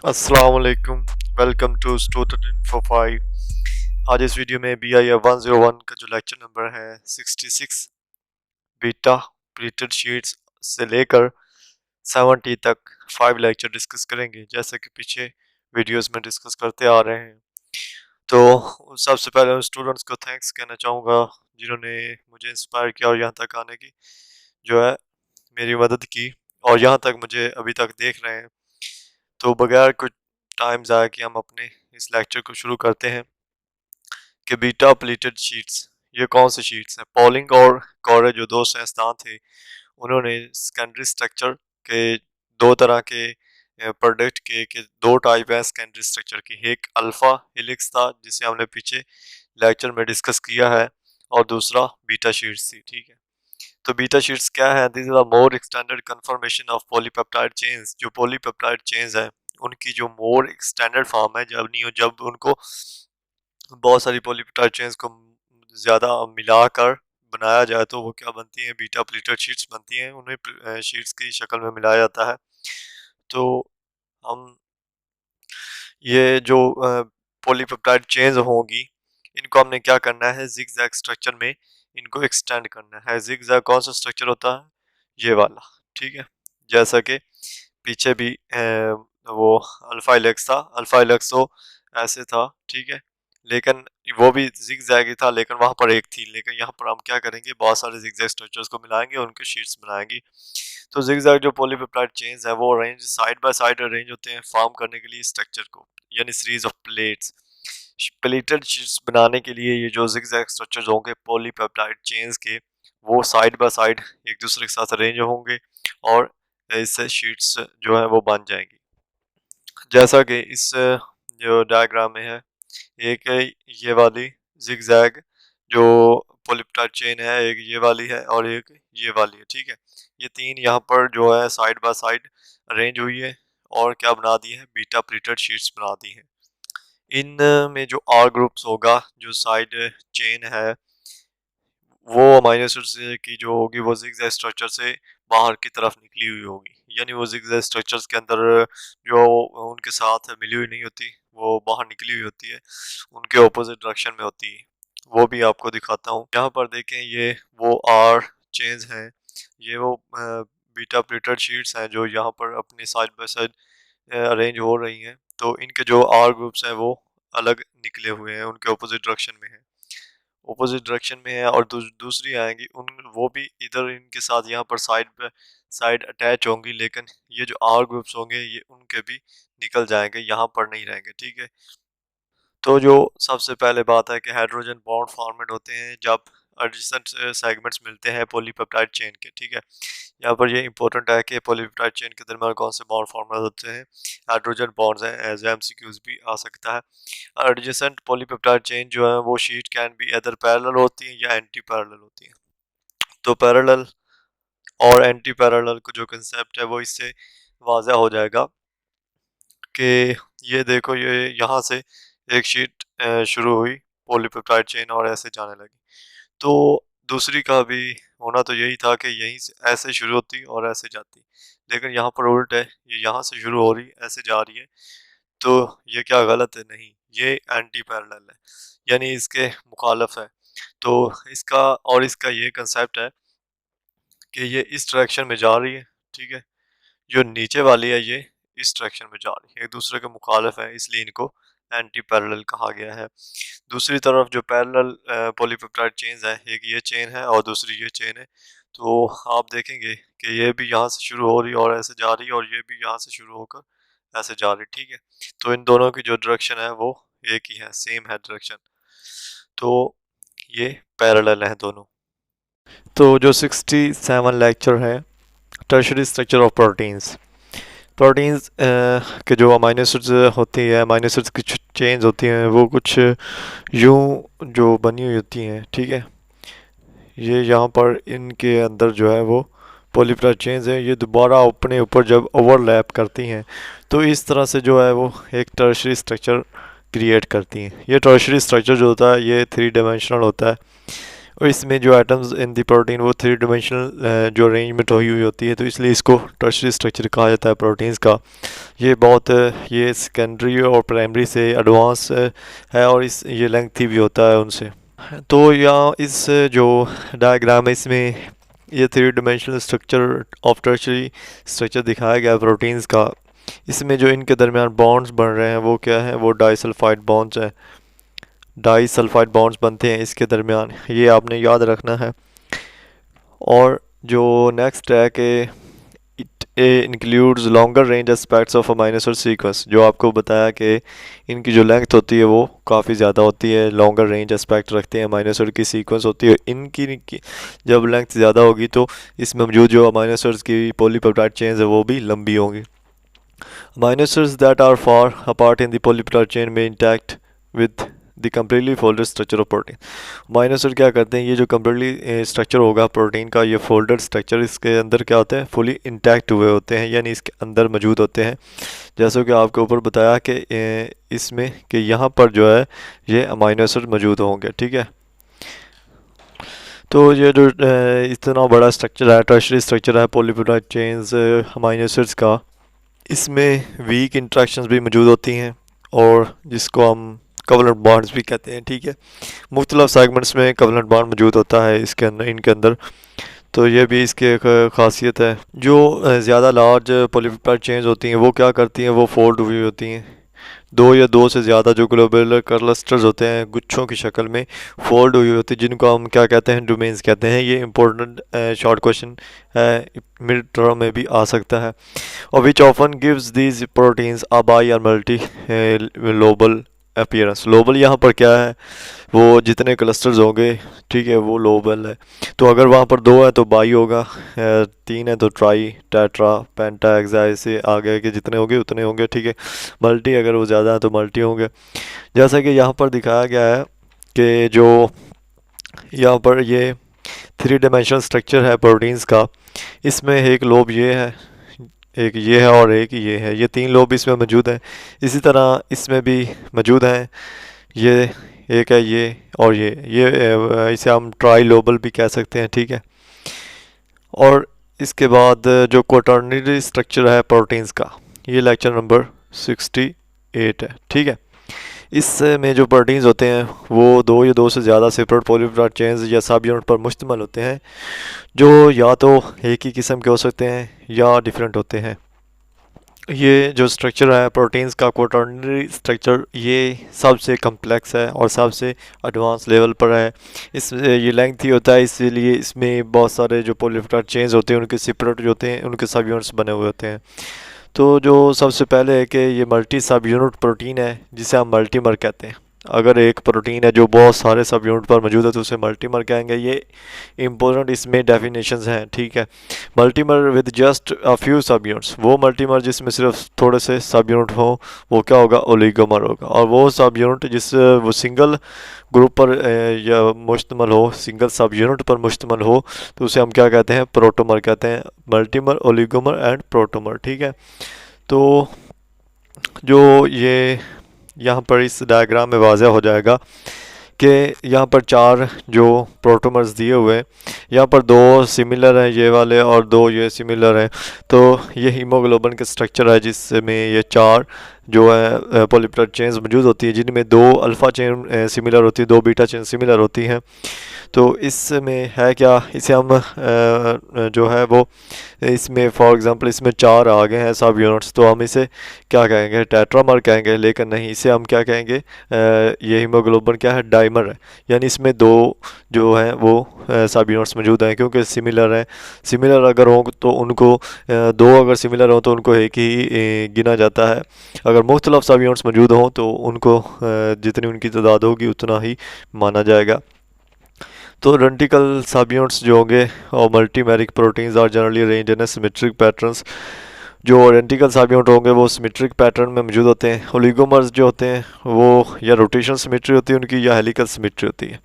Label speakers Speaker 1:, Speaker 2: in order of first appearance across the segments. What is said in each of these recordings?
Speaker 1: अस्सलाम वालेकुम। Welcome to student info 5। आज इस वीडियो में BIF 101 का जो लेक्चर नंबर है 66 बीटा प्लीटेड शीट्स से लेकर 70 तक 5 लेक्चर डिस्कस करेंगे, जैसे कि पीछे वीडियोस में डिस्कस करते आ रहे हैं। तो सबसे पहले उन स्टूडेंट्स को थैंक्स कहना चाहूँगा जिन्होंने मुझे इंस्पायर किया और यहाँ तक आने की जो है मेरी मदद की, और यहाँ तक मुझे अभी तक देख रहे हैं। तो बगैर कुछ टाइम ज़ाया कि हम अपने इस लेक्चर को शुरू करते हैं कि बीटा प्लीटेड शीट्स ये कौन सी शीट्स हैं। पॉलिंग और कॉरे जो दो साइंसदान थे, उन्होंने सेकेंडरी स्ट्रक्चर के दो तरह के प्रोडक्ट के दो टाइप है सेकेंडरी स्ट्रक्चर की। एक अल्फा हेलिक्स था जिसे हमने पीछे लेक्चर में डिस्कस किया है, और दूसरा बीटा शीट्स थी। ठीक है, तो बीटा शीट्स क्या है? This is a more extended confirmation of polypeptide chains. जो पॉलीपेप्टाइड चेन्स है उनकी जो मोर एक्सटेंडेड फॉर्म है, जब उनको बहुत सारी पॉलीपेप्टाइड चेन्स को ज़्यादा मिलाकर बनाया जाए तो वो क्या बनती हैं? बीटा प्लीटेड शीट्स बनती हैं। उन्हें शीट्स की शक्ल में मिलाया जाता है। तो हम ये जो पॉलीपेप्टाइड चेन्स होंगी, इनको हमने क्या करना है? जिगजैग स्ट्रक्चर में इनको एक्सटेंड करना है। जिगजैग कौन सा स्ट्रक्चर होता है? ये वाला। ठीक है, जैसा कि पीछे भी वो अल्फा हेलिक्स था। अल्फा हेलिक्स तो ऐसे था, ठीक है, लेकिन वो भी जिगजैग ही था, लेकिन वहां पर एक थी। लेकिन यहाँ पर हम क्या करेंगे? बहुत सारे जिगजैग स्ट्रक्चर्स को मिलाएंगे और उनके शीट्स बनाएंगे। तो जिगजैग जो पॉलीपेप्टाइड चेन्स है वो arrange side by side arrange होते हैं फॉर्म करने के लिए स्ट्रक्चर को, यानी series of plates. Plated sheets बनाने के लिए ये जो जिगजैग स्ट्रक्चर्स होंगे पॉलीपेप्टाइड चेन्स के, वो साइड बाय साइड एक दूसरे के साथ अरेंज होंगे और इससे शीट्स जो है वो बन जाएंगी। जैसा कि इस जो डायग्राम में है, एक है ये वाली जिगजैग जो पॉलीपेप्टाइड चेन है, एक ये वाली है और एक ये वाली है। ठीक है, ये तीन यहाँ पर जो है साइड बाय साइड अरेंज हुई है और क्या बना दी है? बीटा प्लीटेड शीट्स बना दी है। इन में जो आर ग्रुप्स होगा, जो साइड चेन है, वो अमीनो एसिड्स की जो होगी वो जिगजैग स्ट्रक्चर से बाहर की तरफ निकली हुई होगी, यानी वो जिगजैग स्ट्रक्चर्स के अंदर जो उनके साथ मिली हुई नहीं होती, वो बाहर निकली हुई होती है, उनके ऑपोजिट डायरेक्शन में होती है। वो भी आपको दिखाता हूँ। यहाँ पर देखें, ये वो आर चेन्स हैं, ये वो बीटा प्लीटेड शीट्स हैं जो यहाँ पर अपनी साइड बाय साइड अरेंज हो रही हैं। तो इनके जो आर ग्रुप्स हैं वो अलग निकले हुए हैं, उनके ऑपोजिट डायरेक्शन में है, ऑपोजिट डायरेक्शन में है। और दूसरी आएंगी उन वो भी इधर इनके साथ यहाँ पर साइड पे साइड अटैच होंगी, लेकिन ये जो आर ग्रुप्स होंगे ये उनके भी निकल जाएंगे, यहाँ पर नहीं रहेंगे। ठीक है, तो जो सबसे पहले बात है कि हाइड्रोजन बॉन्ड फॉर्मेट होते हैं जब एडजेसेंट सेगमेंट्स मिलते हैं पॉलीपेप्टाइड चेन के। ठीक है, यहाँ पर ये इंपॉर्टेंट है कि पॉलीपेप्टाइड चेन के दरमियान कौन से बॉन्ड फॉर्मेट होते हैं? हाइड्रोजन बॉन्ड्स हैं। एज एमसीक्यूज भी आ सकता है। एडजेसेंट पॉलीपेप्टाइड चेन जो है वो sheet can be other parallel होती है या एंटी पैरेलल होती है। तो पैरेलल और एंटी पैरेलल को जो कंसेप्ट है वो इससे वाज़ा हो जाएगा कि ये देखो, ये यहाँ से एक शीट शुरू हुई पॉलीपेप्टाइड चेन और ऐसे जाने लगी। तो दूसरी का भी होना तो यही था कि यहीं से ऐसे शुरू होती और ऐसे जाती, लेकिन यहाँ पर उल्ट है, ये यहाँ से शुरू हो रही ऐसे जा रही है। तो ये क्या गलत है? नहीं, ये एंटी पैरेलल है, यानी इसके मुखालफ है। तो इसका और इसका ये कंसेप्ट है कि ये इस डायरेक्शन में जा रही है। ठीक है, जो नीचे वाली है ये इस डायरेक्शन में जा रही है, एक दूसरे के मुखालिफ है, इसलिए इनको एंटी पैरेलल कहा गया है। दूसरी तरफ जो पैरेलल पॉलीपेप्टाइड चेन्स है, एक ये चेन है और दूसरी ये चेन है। तो आप देखेंगे कि ये भी यहाँ से शुरू हो रही है और ऐसे जा रही है, और ये भी यहाँ से शुरू होकर ऐसे जा रही है। ठीक है, तो इन दोनों की जो डायरेक्शन है वो एक ही है, सेम है डायरेक्शन। तो ये पैरेलल है दोनों। तो जो 67 लेक्चर है tertiary structure of proteins. Proteins के जो अमीनो एसिड्स होती है, अमीनो एसिड्स की चेन्स होती हैं, वो कुछ यूं जो बनी हुई होती हैं। ठीक है, ये यहाँ पर इनके अंदर जो है वो पॉलीपेप्टाइड चेन्स है, ये दोबारा अपने ऊपर जब ओवरलैप करती हैं तो इस तरह से जो है वो एक टर्शरी स्ट्रक्चर क्रिएट करती हैं। ये टर्शरी स्ट्रक्चर जो होता है ये 3 डायमेंशनल होता है, और इसमें जो एटम्स इन दी प्रोटीन वो थ्री डिमेंशनल जो अरेंजमेंट हुई होती है, तो इसलिए इसको टर्शियरी स्ट्रक्चर कहा जाता है प्रोटीन्स का। ये बहुत ये सेकेंडरी और प्राइमरी से एडवांस है और इस ये लेंथी भी होता है उनसे। तो यहाँ इस जो डायग्राम है इसमें ये three dimensional structure of tertiary structure दिखाया गया है प्रोटीन्स का। इसमें जो इनके दरमियान बॉन्ड्स बन रहे हैं वो क्या है, वो डाइसल्फाइड बॉन्ड्स हैं। डाइसल्फाइड बॉन्ड्स बनते हैं इसके दरमियान, ये आपने याद रखना है। और जो नेक्स्ट है कि it includes longer range aspects of amino acid sequence, जो आपको बताया कि इनकी जो लेंथ होती है वो काफ़ी ज़्यादा होती है, लॉन्गर रेंज एस्पेक्ट रखते हैं, अमाइनो एसिड की सीक्वेंस होती है। इनकी जब लेंथ ज़्यादा होगी तो इसमें मौजूद जो अमाइनो एसिड्स की पॉलीपेप्टाइड चेन्स है वो भी लंबी होंगी। Amino acids that are far apart in the polypeptide chain में intact with the completely folded structure of protein. Amino acid क्या करते हैं, ये जो कम्प्लीटली स्ट्रक्चर होगा प्रोटीन का, ये फोल्डेड स्ट्रक्चर इसके अंदर क्या होते हैं, फुली इंटैक्ट हुए होते हैं, यानी इसके अंदर मौजूद होते हैं। जैसे कि आपके ऊपर बताया कि इसमें कि यहाँ पर जो है ये अमाइनो एसिड मौजूद होंगे, ठीक है। तो ये जो इतना बड़ा स्ट्रक्चर है, टर्शियरी स्ट्रक्चर है पॉलीपेप्टाइड चेन्स अमाइनो एसिड्स का, इसमें वीक इंट्रैक्शंस भी मौजूद होती हैं और जिसको हम कवलेंट बॉन्ड्स भी कहते हैं, ठीक है। मुख्तलिफ सेगमेंट्स में कवलेंट बॉन्ड मौजूद होता है इसके अंदर, इनके अंदर। तो ये भी इसकी एक खासियत है। जो ज़्यादा लार्ज पॉलीपेप्टाइड चेन्स होती हैं वो क्या करती हैं, वो फोल्ड हुई होती हैं। दो या दो से ज़्यादा जो ग्लोबुलर क्लस्टर्स होते हैं गुच्छों की शक्ल में फोल्ड हुई होती है, जिनको हम क्या कहते हैं, डोमेन्स कहते हैं। ये इंपॉर्टेंट शॉर्ट क्वेश्चन है, मिड टर्म में भी आ सकता है। और which often gives these proteins a bi or multi lobal appearance. Lobal यहाँ पर क्या है, वो जितने क्लस्टर्स होंगे, ठीक है, वो लोबल है। तो अगर वहाँ पर दो है तो बाई होगा, तीन है तो ट्राई, टेट्रा, पेंटा, एक्सा, ऐसे आगे के जितने होंगे उतने होंगे, ठीक है। मल्टी अगर वो ज़्यादा है तो मल्टी होंगे। जैसा कि यहाँ पर दिखाया गया है कि जो यहाँ पर ये थ्री डायमेंशनल स्ट्रक्चर है प्रोटीन्स का, इसमें एक लोब ये है, एक ये है और एक ये है, ये तीन लोब इसमें मौजूद हैं। इसी तरह इसमें भी मौजूद हैं, ये एक है ये और ये इसे हम ट्राई लोबल भी कह सकते हैं, ठीक है। और इसके बाद जो क्वाटर्नरी स्ट्रक्चर है प्रोटीन्स का, ये लेक्चर नंबर 68 है, ठीक है। इसमें जो प्रोटीन्स होते हैं वो दो या दो से ज़्यादा सेपरेट पॉलीपेप्टाइड चेन्स या सब यूनिट पर मुश्तमिल होते हैं, जो या तो एक ही किस्म के हो सकते हैं या डिफरेंट होते हैं। ये जो स्ट्रक्चर है प्रोटीन्स का, क्वाटर्नरी स्ट्रक्चर, ये सबसे कम्प्लेक्स है और सबसे एडवांस लेवल पर है। इस ये लेंथी होता है, इसीलिए इसमें बहुत सारे जो पॉलीपेप्टाइड चेन्स होते हैं उनके सेपरेट जो होते हैं उनके सब यूनिट्स बने हुए होते हैं। तो जो सबसे पहले है कि ये मल्टी सब यूनिट प्रोटीन है जिसे हम मल्टीमर कहते हैं। अगर एक प्रोटीन है जो बहुत सारे सब यूनिट पर मौजूद है तो उसे मल्टीमर कहेंगे। ये इम्पोर्टेंट इसमें डेफिनेशंस हैं, ठीक है। मल्टीमर विद जस्ट अ फ्यू सब यूनिट्स, वो मल्टीमर जिसमें सिर्फ थोड़े से सब यूनिट हो वो क्या होगा, ओलिगोमर होगा। और वो सब यूनिट जिस वो सिंगल ग्रुप पर या मुश्तमल हो, सिंगल सब यूनिट पर मुश्तमल हो, तो उसे हम क्या कहते हैं, प्रोटोमर कहते हैं। मल्टीमर, ओलिगोमर एंड प्रोटोमर, ठीक है। तो जो ये यहाँ पर इस डायग्राम में वाज़ह हो जाएगा कि यहाँ पर चार जो प्रोटोमर्स दिए हुए हैं, यहाँ पर दो सिमिलर हैं ये वाले और दो ये सिमिलर हैं। तो ये हीमोग्लोबिन के स्ट्रक्चर है जिसमें ये चार जो है पॉलीपेप्टाइड चेन्स मौजूद होती है, जिनमें दो अल्फ़ा चेन सिमिलर होती है, दो बीटा चेन सिमिलर होती हैं। तो इसमें है क्या, इसे हम जो है वो इसमें फॉर एग्जांपल इसमें चार आ गए हैं सब यूनिट्स, तो हम इसे क्या कहेंगे, टेट्रामर कहेंगे। लेकिन नहीं, इसे हम क्या कहेंगे, ये हीमोग्लोबिन क्या है, डाइमर है। यानी इसमें दो जो हैं वो सब यूनिट्स मौजूद हैं क्योंकि सिमिलर हैं। सिमिलर अगर हों तो उनको दो अगर सिमिलर हों तो उनको एक ही गिना जाता है। अगर मुख्तलिफ सब यूनिट्स मौजूद हों तो उनको जितनी उनकी तादाद होगी उतना ही माना जाएगा। तो रेंटिकल सब यूनिट्स जो होंगे और multimeric proteins are generally arranged in symmetric patterns. जो रेंटिकल सब यूनिट होंगे वो सिमेट्रिक पैटर्न में मौजूद होते हैं। ओलिगोमर्स जो होते हैं वो या रोटेशनल सिमेट्री होती है उनकी, या हेलिकल सिमेट्री होती है।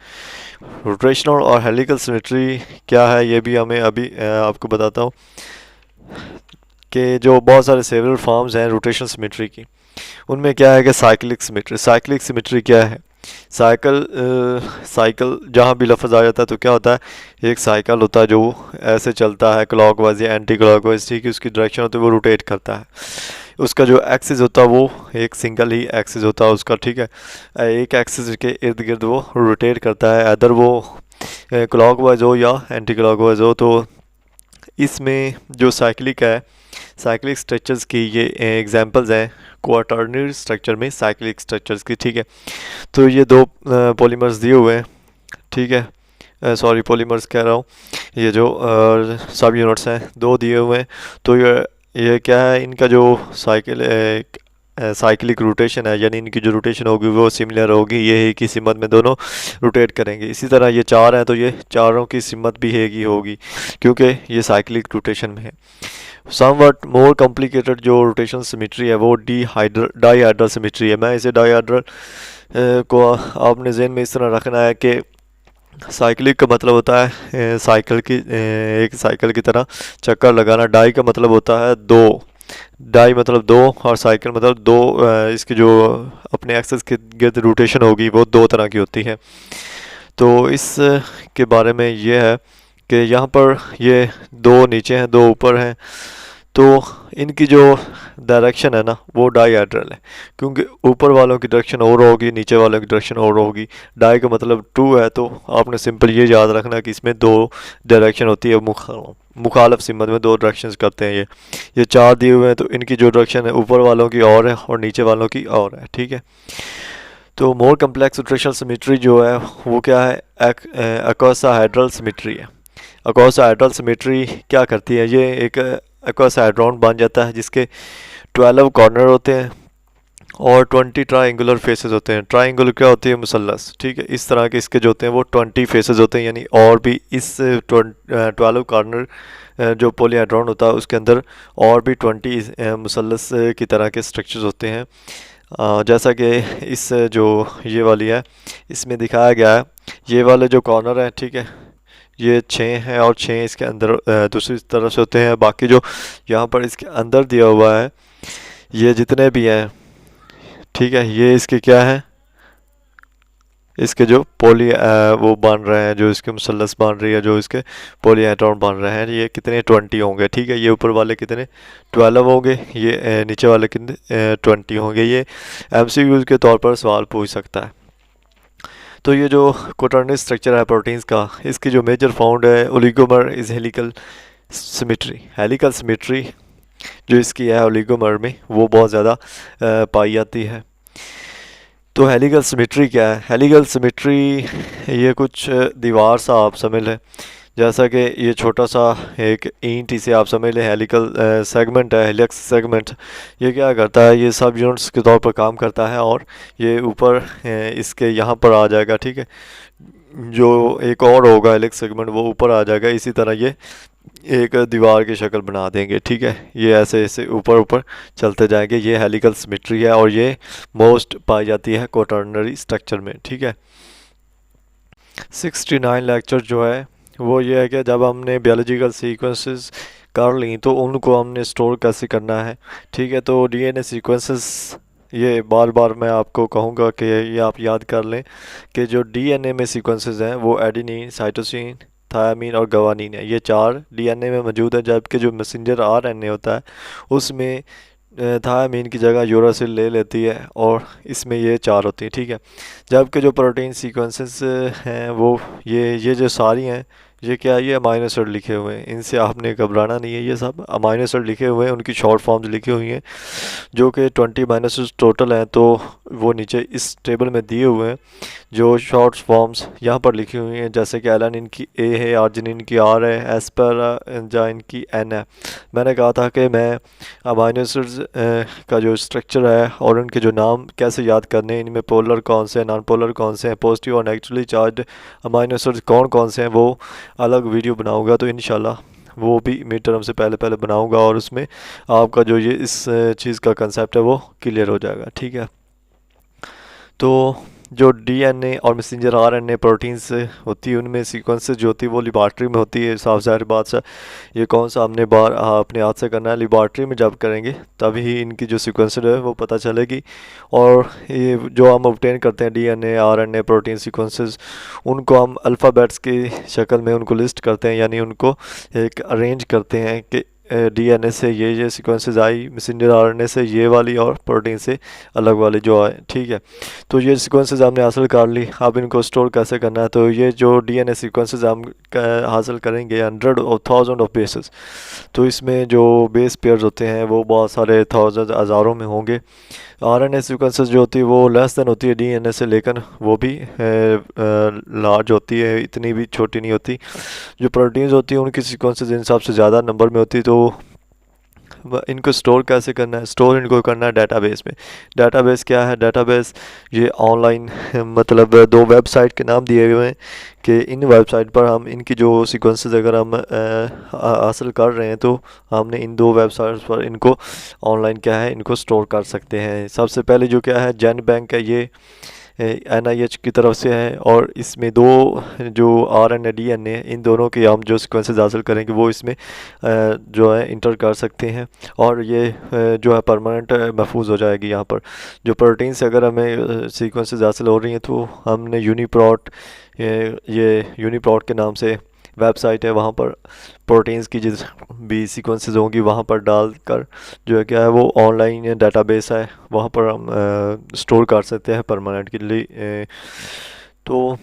Speaker 1: रोटेशनल और हेलिकल सिमेट्री क्या है ये भी हमें अभी आपको बताता हूँ कि जो बहुत सारे सेवरल फॉर्म्स हैं रोटेशनल सिमेट्री की, उनमें क्या है कि साइक्लिक सिमेट्री। साइक्लिक सिमेट्री क्या है, साइकिल जहाँ भी लफ्ज़ आ जाता है तो क्या होता है, एक साइकिल होता है जो ऐसे चलता है क्लॉकवाइज या एंटी क्लॉकवाइज, ठीक है, उसकी डायरेक्शन होती है वो रोटेट करता है। उसका जो एक्सिस होता है वो एक सिंगल ही एक्सिस होता है उसका, ठीक है। एक एक्सिस के इर्द गिर्द वो रोटेट करता है, अदर वो क्लॉकवाइज हो या एंटी क्लॉकवाइज हो। तो इसमें जो साइक्लिक है, साइक्लिक स्ट्रक्चर्स की ये एग्जांपल्स हैं क्वाटर्नरी स्ट्रक्चर में साइक्लिक स्ट्रक्चर्स की, ठीक है। तो ये दो पॉलीमर्स दिए हुए हैं, ठीक है, सॉरी पॉलीमर्स कह रहा हूँ, ये जो सब यूनिट्स हैं दो दिए हुए हैं। तो ये क्या है, इनका जो साइक्लिक रोटेशन है, यानी इनकी जो रोटेशन होगी वो सिमिलर होगी, ये है कि सिमत में दोनों रोटेट करेंगे। इसी तरह ये चार हैं तो ये चारों की सिमत भी है कि होगी, क्योंकि ये साइक्लिक रोटेशन में है। समवट मोर कॉम्प्लिकेटेड जो रोटेशन सिमेट्री है वो डाईहाइड्रल सिमेट्री है। मैं इसे डाईहाइड्रल को आपने जहन में इस तरह रखना है कि साइक्लिक का मतलब होता है साइकिल की एक साइकिल की तरह चक्कर लगाना। डाई का मतलब होता है दो, डाई मतलब दो, और साइकिल मतलब दो इसकी जो अपने एक्सेस के गिर्द रोटेशन होगी वो दो तरह की होती है। तो इस के बारे में ये है कि यहाँ पर ये दो नीचे हैं दो ऊपर हैं, तो इनकी जो डायरेक्शन है ना वो डाईहेड्रल है, क्योंकि ऊपर वालों की डायरेक्शन और होगी नीचे वालों की डायरेक्शन और होगी। डाई का मतलब टू है, तो आपने सिंपल ये याद रखना कि इसमें दो डायरेक्शन होती है, मुखालफ सिमत में दो डायरेक्शंस करते हैं। ये चार दिए हुए हैं तो इनकी जो डायरेक्शन है ऊपर वालों की और है और नीचे वालों की और है, ठीक है। तो मोर कम्प्लेक्स रोटेशनल सिमेट्री जो है वो क्या है, एक्वासाहेड्रल सिमेट्री है। एक्वासाहेड्रल सिमेट्री क्या करती है, ये एक एक्वासाहेड्रॉन बन जाता है जिसके 12 कॉर्नर होते हैं और 20 ट्राइंगुलर फेसेस होते हैं। ट्राइंगुलर क्या होती है, मुसल्लस, ठीक है। इस तरह के इसके जो होते हैं वो 20 फेसेस होते हैं, यानी और भी इस 12 कॉर्नर जो पॉलीहेड्रॉन होता है उसके अंदर और भी 20 मुसल्लस की तरह के स्ट्रक्चर्स होते हैं। जैसा कि इस जो ये वाली है इसमें दिखाया गया है, ये वाले जो कॉर्नर हैं, ठीक है, ये 6 हैं और 6 इसके अंदर दूसरी तरफ से होते हैं। बाकी जो यहाँ पर इसके अंदर दिया हुआ है ये जितने भी हैं, ठीक है, ये इसके क्या है, इसके जो वो बन रहे हैं, जो इसके मुसल्लस बन रही है, जो इसके पॉलीहेड्रॉन बन रहे हैं, ये कितने 20 होंगे, ठीक है। ये ऊपर वाले कितने 12 होंगे, ये नीचे वाले कितने 20 होंगे। ये एमसीक्यूज के तौर पर सवाल पूछ सकता है। तो ये जो क्वाटर्नरी स्ट्रक्चर है प्रोटीन्स का, इसकी जो मेजर फाउंड है oligomer is helical symmetry. Helical symmetry जो इसकी है ओलिगोमर में वो बहुत ज़्यादा पाई जाती है। तो हेलिकल सिमेट्री क्या है, हेलिकल सिमेट्री ये कुछ दीवार सा आप समझ लें, जैसा कि ये छोटा सा एक ईंट इसे आप समझ लें हेलिकल सेगमेंट है, हेलिक्स सेगमेंट। ये क्या करता है, ये सब यूनिट्स के तौर पर काम करता है और ये ऊपर इसके यहाँ पर आ जाएगा, ठीक है। जो एक और होगा हेलिक्स सेगमेंट वो ऊपर आ जाएगा, इसी तरह ये एक दीवार की शक्ल बना देंगे, ठीक है। ये ऐसे ऐसे ऊपर ऊपर चलते जाएंगे। ये हेलिकल सिमेट्री है और ये मोस्ट पाई जाती है क्वाटर्नरी स्ट्रक्चर में, ठीक है। 69 लेक्चर जो है वो ये है कि जब हमने बायोलॉजिकल सीक्वेंसेस कर ली तो उनको हमने स्टोर कैसे करना है, ठीक है। तो डीएनए सीक्वेंसेस ये बार बार मैं आपको कहूँगा कि ये आप याद कर लें कि जो डीएनए में सीक्वेंसेस हैं वो एडेनिन, साइटोसिन, थायामीन और गवानीन है। ये चार डीएनए में मौजूद है, जबकि जो मैसेंजर आरएनए होता है उसमें थायामीन की जगह यूरासिल ले लेती है और इसमें ये चार होती है, ठीक है। जबकि जो प्रोटीन सीक्वेंसेस हैं वो ये जो सारी हैं ये क्या है, ये अमाइनो एसिड लिखे हुए हैं, इनसे आपने घबराना नहीं है। ये सब अमाइनो एसिड लिखे हुए हैं, उनकी शॉर्ट फॉर्म्स लिखी हुई हैं जो कि 20 अमाइनो एसिड टोटल हैं। तो वो नीचे इस टेबल में दिए हुए हैं जो शॉर्ट फॉर्म्स यहाँ पर लिखी हुई हैं, जैसे कि एलानिन की ए है, आर्जिनिन की आर है, एस्पेराजाइन की एन है। मैंने कहा था कि मैं अमाइनो एसिड्स का जो स्ट्रक्चर है और उनके जो नाम कैसे याद करने हैं, इनमें पोलर कौन से हैं, नॉन पोलर कौन से हैं, पॉजिटिव और नेगेटिवली चार्ज अमाइनो एसिड्स कौन कौन से हैं, वो अलग वीडियो बनाऊंगा। तो इंशाल्लाह वो भी मिड टर्म से पहले पहले बनाऊंगा और उसमें आपका जो ये इस चीज़ का कंसेप्ट है वो क्लियर हो जाएगा, ठीक है। तो जो डीएनए और मैसेंजर आरएनए प्रोटीन्स होती है उनमें सीक्वेंसेस जो होती है वो लेबॉर्ट्री में होती है। साफ ज़ाहिर बात है, ये कौन सा हमने बार अपने हाथ से करना है, लेबॉर्ट्री में जब करेंगे तभी ही इनकी जो सीक्वेंसेस है वो पता चलेगी। और ये जो हम ऑब्टेन करते हैं डीएनए आरएनए प्रोटीन सीक्वेंसेस, उनको हम अल्फ़ाबेट्स की शक्ल में उनको लिस्ट करते हैं, यानी उनको एक अरेंज करते हैं कि डीएनए से ये सीक्वेंसेस आई, मैसेंजर आरएनए से ये वाली, और प्रोटीन से अलग वाली जो आए। ठीक है, तो ये सीक्वेंसेस हमने हासिल कर ली। अब इनको स्टोर कैसे करना है, तो ये जो डीएनए सीक्वेंसेस हम हासिल करेंगे 100 और 1000 ऑफ बेसेस, तो इसमें जो बेस पेयर्स होते हैं वो बहुत सारे थाउजेंड हज़ारों में होंगे। आरएनए सीक्वेंसेस जो होती है वो लेस देन होती है डीएनए से, लेकिन वो भी लार्ज होती है, इतनी भी छोटी नहीं होती। जो प्रोटीन्स होती हैं उनकी सीक्वेंसेस इन हिसाब से ज़्यादा नंबर में होती है। तो इनको स्टोर कैसे करना है, स्टोर इनको करना है डेटाबेस में। डेटाबेस क्या है, डेटाबेस ये ऑनलाइन मतलब दो वेबसाइट के नाम दिए हुए हैं कि इन वेबसाइट पर हम इनकी जो सीक्वेंसेस अगर हम हासिल कर रहे हैं तो हमने इन दो वेबसाइट्स पर इनको ऑनलाइन क्या है इनको स्टोर कर सकते हैं। सबसे पहले जो क्या है जेन बैंक है, ये NIH की तरफ से है, और इसमें दो जो RNA DNA इन दोनों के हम जो सीक्वेंसेस हासिल करेंगे वो इसमें जो है इंटर कर सकते हैं, और ये जो है परमानेंट महफूज हो जाएगी। यहाँ पर जो प्रोटीन से अगर हमें सीक्वेंसेस हासिल हो रही हैं तो हमने यूनिप्रोट, ये यूनिप्रोट के नाम से वेबसाइट है, वहाँ पर प्रोटीन्स की जिस भी सीक्वेंसेस होंगी वहाँ पर डालकर जो है क्या है वो ऑनलाइन डेटाबेस है, वहाँ पर हम स्टोर कर सकते हैं परमानेंट के लिए। तो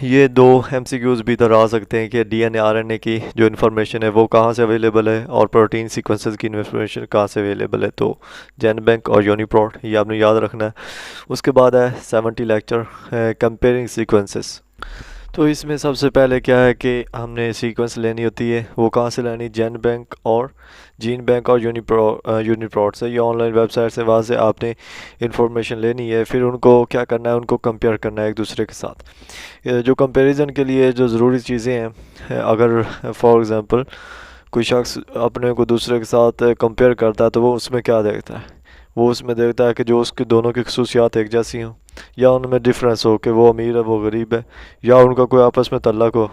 Speaker 1: ये दो MCQs भी इधर आ सकते हैं कि डीएनए आरएनए की जो इन्फॉर्मेशन है वो कहाँ से अवेलेबल है, और प्रोटीन सीक्वेंसेस की इन्फॉर्मेशन कहाँ से अवेलेबल है। तो जेनबैंक और यूनिप्रोट ये आपने याद रखना है। उसके बाद है 70 लेक्चर कंपेयरिंग सीक्वेंसेस। तो इसमें सबसे पहले क्या है कि हमने सीक्वेंस लेनी होती है, वो कहाँ से लेनी, जेन बैंक और जीन बैंक और यूनिप्रोट से, ये ऑनलाइन वेबसाइट से, वहाँ से आपने इंफॉर्मेशन लेनी है। फिर उनको क्या करना है, उनको कंपेयर करना है एक दूसरे के साथ। जो कंपैरिजन के लिए जो ज़रूरी चीज़ें हैं, अगर फॉर एग्ज़ाम्पल कोई शख्स अपने को दूसरे के साथ कंपेयर करता है तो वो उसमें क्या देखता है, वो उसमें देखता है कि जो उसके दोनों की खसूसियात एक जैसी हों, या उनमें डिफरेंस हो कि वो अमीर है वो गरीब है, या उनका कोई आपस में तल्लक हो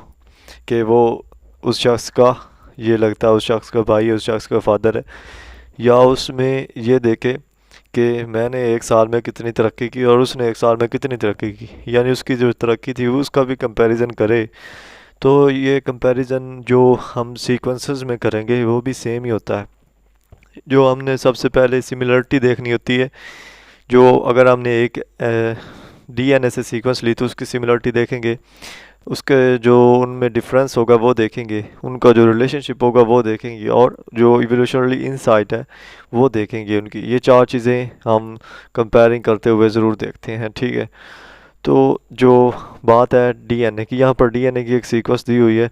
Speaker 1: कि वो उस शख्स का ये लगता है उस शख्स का भाई है, उस शख्स का फादर है, या उसमें ये देखे कि मैंने एक साल में कितनी तरक्की की और उसने एक साल में कितनी तरक्की की, यानी उसकी जो तरक्की थी वो उसका भी कंपैरिजन करे। तो ये कंपैरिजन जो हम सीक्वेंसेस में करेंगे वो भी सेम ही होता है। जो हमने सबसे पहले सिमिलरिटी देखनी होती है, जो अगर हमने एक डीएनए से सीक्वेंस ली तो उसकी सिमिलरिटी देखेंगे, उसके जो उनमें डिफरेंस होगा वो देखेंगे, उनका जो रिलेशनशिप होगा वो देखेंगे, और जो इवोल्यूशनरी इनसाइट है वो देखेंगे उनकी। ये चार चीज़ें हम कंपेयरिंग करते हुए ज़रूर देखते हैं। ठीक है, तो जो बात है डीएनए की, यहाँ पर डीएनए की एक सीक्वेंस दी हुई है।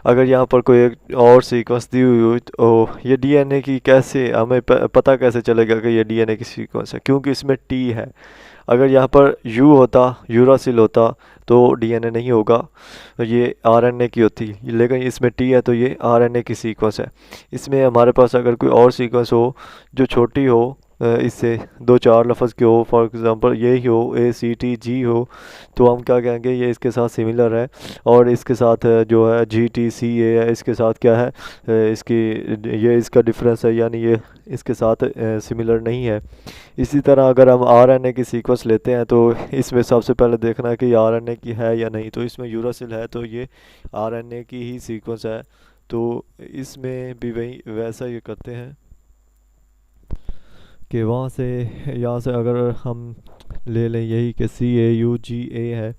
Speaker 1: अगर यहाँ पर कोई एक और सीक्वेंस दी हुई हो तो ये डीएनए की कैसे हमें पता कैसे चलेगा कि ये डीएनए की सीक्वेंस है, क्योंकि इसमें टी है। अगर यहाँ पर यू होता, यूरासिल होता, तो डीएनए नहीं होगा, ये आरएनए की होती, लेकिन इसमें टी है तो ये आरएनए की सीक्वेंस है। इसमें हमारे पास अगर कोई और सीक्वेंस हो जो छोटी हो, इससे दो चार लफ्ज़ के हो, फॉर एग्ज़ाम्पल ये ही हो ACTG हो, तो हम क्या कहेंगे ये इसके साथ सिमिलर है, और इसके साथ जो है GTCA है, इसके साथ क्या है इसकी ये इसका डिफरेंस है, यानी ये इसके साथ सिमिलर नहीं है। इसी तरह अगर हम RNA की सीक्वेंस लेते हैं तो इसमें सबसे पहले देखना है कि ये RNA की है या नहीं, तो इसमें यूरासिल है तो ये RNA की ही सीक्वेंस है। तो इसमें भी वही वैसा ये करते हैं कि वहाँ से यहाँ से अगर हम ले लें यही कि CAUGA है,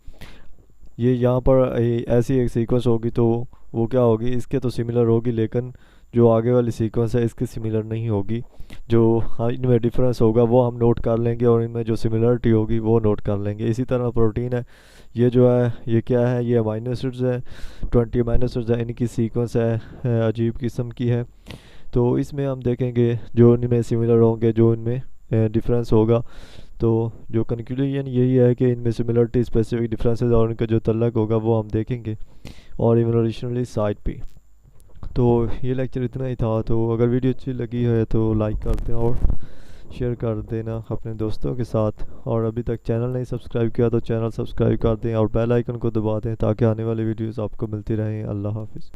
Speaker 1: ये यहाँ पर ऐसी एक सीक्वेंस होगी तो वो क्या होगी, इसके तो सिमिलर होगी, लेकिन जो आगे वाली सीक्वेंस है इसकी सिमिलर नहीं होगी। जो हाँ इनमें डिफरेंस होगा वो हम नोट कर लेंगे, और इनमें जो सिमिलरिटी होगी वो नोट कर लेंगे। इसी तरह प्रोटीन है, ये जो है ये क्या है, ये अमाइनो एसिड्स है, 20 अमाइनो एसिड्स है, इनकी सीक्वेंस है अजीब किस्म की है। तो इसमें हम देखेंगे जो इनमें सिमिलर होंगे, जो इनमें डिफरेंस होगा। तो जो कंक्लूजन यही है कि इनमें सिमिलरिटी, स्पेसिफिक डिफरेंसेस और उनका जो तल्लक होगा वो हम देखेंगे, और इवोल्यूशनरी साइड पे। तो ये लेक्चर इतना ही था। तो अगर वीडियो अच्छी लगी है तो लाइक कर दें और शेयर कर देना अपने दोस्तों के साथ। और अभी तक चैनल नहीं सब्सक्राइब किया तो चैनल सब्सक्राइब कर दें और बेल आइकन को दबा दें ताकि आने वाली वीडियोस आपको मिलती रहें। अल्लाह हाफ़िज़।